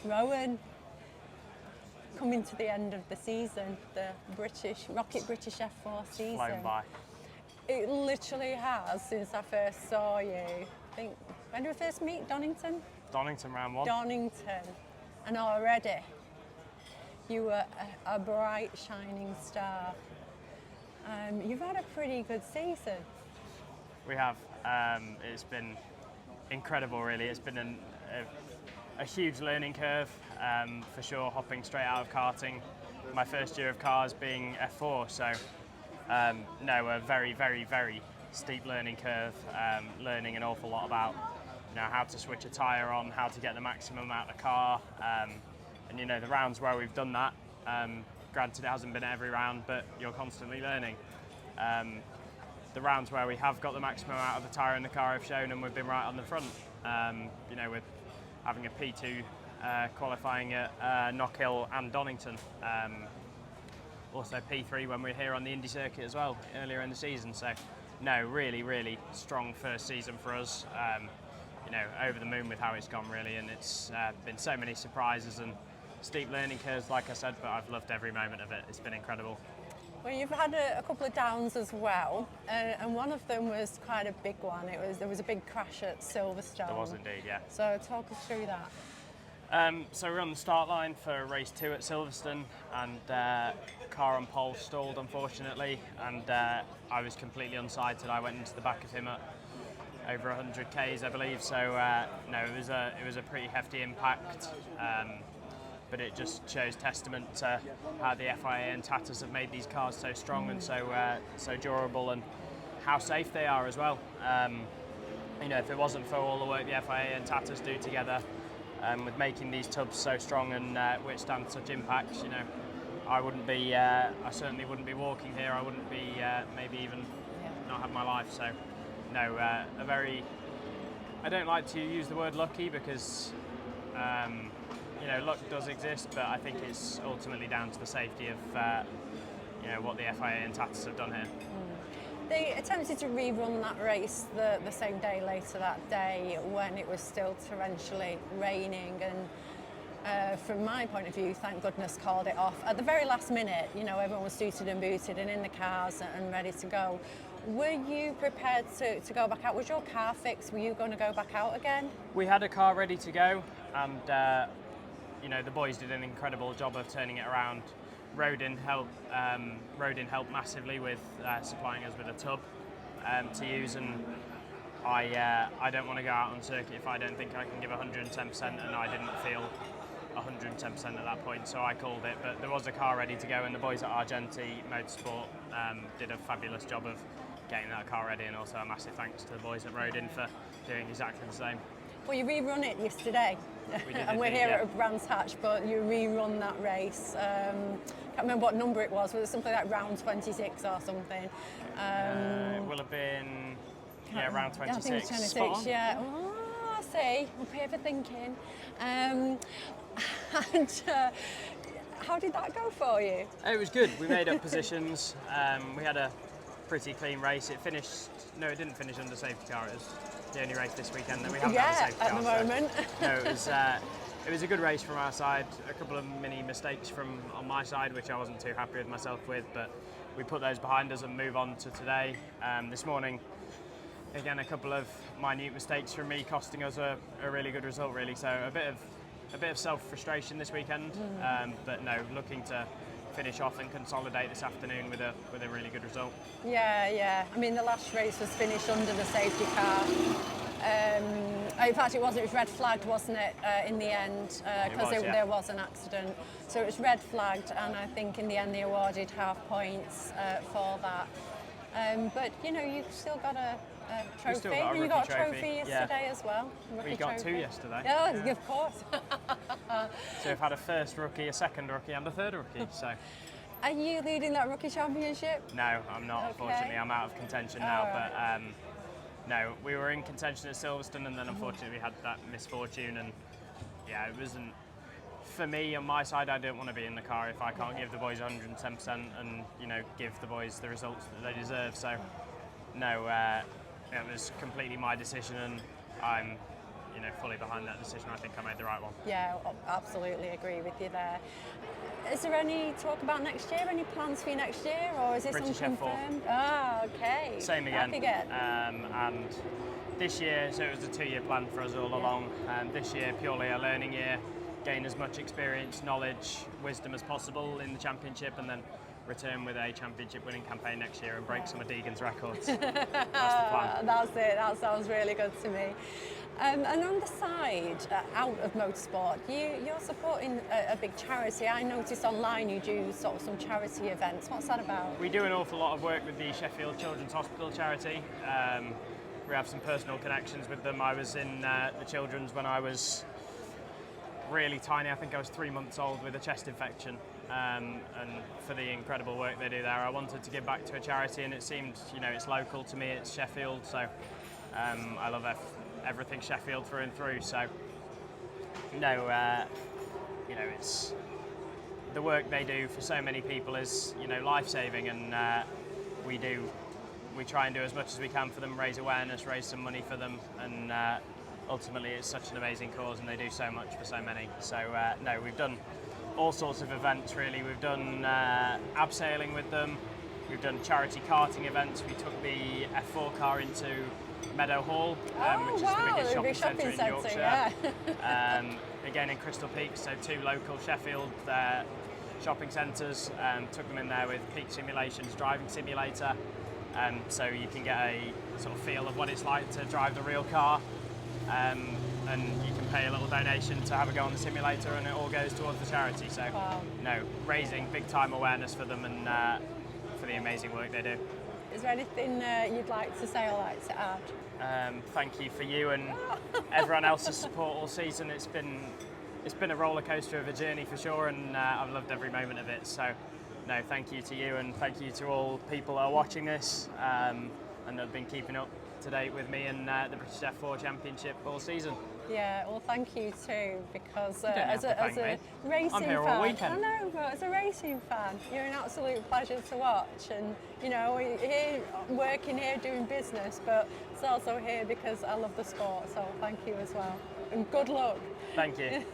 Rowan, coming to the end of the season, the Rokit British F4 season. Flown by. It literally has since I first saw you. I think, when did we first meet? Donington? Donington round 1. Donington. And already you were a bright, shining star. You've had a pretty good season. We have. It's been incredible, really. It's been a huge learning curve, for sure, hopping straight out of karting. My first year of cars being F4, so no, a very, very, very steep learning curve, learning an awful lot about how to switch a tyre on, how to get the maximum out of the car, and the rounds where we've done that, granted it hasn't been every round, but you're constantly learning. The rounds where we have got the maximum out of the tyre in the car have shown, and we've been right on the front. With having a P2 qualifying at Knockhill and Donington. Also P3 when we were here on the Indy circuit as well earlier in the season. So no, really, really strong first season for us. Over the moon with how it's gone, really, and it's been so many surprises and steep learning curves, like I said, but I've loved every moment of it. It's been incredible. Well, you've had a couple of downs as well, and one of them was quite a big one. There was a big crash at Silverstone. There was indeed, yeah. So talk us through that. So we're on the start line for race 2 at Silverstone, and car on pole stalled, unfortunately, and I was completely unsighted. I went into the back of him at over 100 k's, I believe. So no, it was a pretty hefty impact. But it just shows testament to how the FIA and Tatas have made these cars so strong and so durable, and how safe they are as well. If it wasn't for all the work the FIA and Tatas do together with making these tubs so strong and withstand such impacts, I certainly wouldn't be walking here. I wouldn't be maybe even not have my life. So no, I don't like to use the word lucky because luck does exist, but I think it's ultimately down to the safety of what the FIA and Tatas have done here. They attempted to rerun that race the same day later that day when it was still torrentially raining, and from my point of view, thank goodness called it off at the very last minute. Everyone was suited and booted and in the cars and ready to go. Were you prepared to go back out? Was your car fixed? Were you going to go back out again? We had a car ready to go, and the boys did an incredible job of turning it around. Rodin helped massively with supplying us with a tub to use, and I don't want to go out on circuit if I don't think I can give 110%, and I didn't feel 110% at that point, so I called it. But there was a car ready to go, and the boys at Argenti Motorsport did a fabulous job of getting that car ready, and also a massive thanks to the boys at Rodin for doing exactly the same. Well, you rerun it yesterday, and we're here at Brands Hatch, but you rerun that race. Can't remember what number it was. Was it something like round 26 or something? It will have been round 26. I think it's 26. Yeah. Oh, I see. I'm here for thinking. And how did that go for you? It was good. We made up positions. We had a pretty clean race. It didn't finish under safety car. It was the only race this weekend that we haven't had a safety car. At the moment. So, no, it was a good race from our side. A couple of mini mistakes on my side, which I wasn't too happy with myself with, but we put those behind us and move on to today. This morning, again, a couple of minute mistakes from me costing us a really good result, really. So a bit of self-frustration this weekend, but no, looking to finish off and consolidate this afternoon with a really good result. Yeah. I mean, the last race was finished under the safety car. In fact, it was red flagged, wasn't it, in the end, because there was an accident. So it was red flagged, and I think in the end they awarded half points for that. But you've still got a trophy. You got a trophy yesterday as well. We got 2 yesterday. Yeah, of course. So we've had a first rookie, a second rookie, and a third rookie. So. Are you leading that rookie championship? No, I'm not. Okay. Unfortunately, I'm out of contention now. Right. But no, we were in contention at Silverstone, and then unfortunately we had that misfortune. And it wasn't for me on my side. I don't want to be in the car if I can't give the boys 110% and give the boys the results that they deserve. So no, it was completely my decision, and I'm fully behind that decision. I think I made the right one. Yeah, absolutely agree with you there. Is there any talk about next year? Any plans for you next year, or is this British F4. unconfirmed? Ah, okay. Same again. Again. And this year, so it was a 2-year plan for us all along. This year, purely a learning year, gain as much experience, knowledge, wisdom as possible in the championship, and then return with a championship winning campaign next year and break some of Deegan's records. That's the plan. That's it. That sounds really good to me. And on the side, out of motorsport, you're supporting a big charity. I noticed online you do sort of some charity events. What's that about? We do an awful lot of work with the Sheffield Children's Hospital charity. We have some personal connections with them. I was in the Children's when I was really tiny. I think I was 3 months old with a chest infection. And for the incredible work they do there, I wanted to give back to a charity, and it seemed, it's local to me, it's Sheffield, so I love everything Sheffield through and through. So, it's the work they do for so many people is, life-saving, and we try and do as much as we can for them, raise awareness, raise some money for them, and ultimately it's such an amazing cause, and they do so much for so many. So, we've done all sorts of events really. We've done abseiling with them, we've done charity karting events. We took the F4 car into Meadow Hall, which is the biggest shopping centre in Yorkshire. Yeah. Again in Crystal Peak, so 2 local Sheffield shopping centres. Took them in there with Peak Simulations driving simulator, so you can get a sort of feel of what it's like to drive the real car. And you can pay a little donation to have a go on the simulator, and it all goes towards the charity. So, wow. Raising big time awareness for them and for the amazing work they do. Is there anything you'd like to say or like to add? Thank you for you and everyone else's support all season. It's been a roller coaster of a journey for sure, and I've loved every moment of it. So, thank you to you, and thank you to all people that are watching this and that have been keeping up to date with me and the British F4 Championship all season. Yeah, well, thank you too, because as a racing I'm here fan, all weekend. I know, but as a racing fan, you're an absolute pleasure to watch. And we're here working here doing business, but it's also here because I love the sport. So thank you as well, and good luck. Thank you.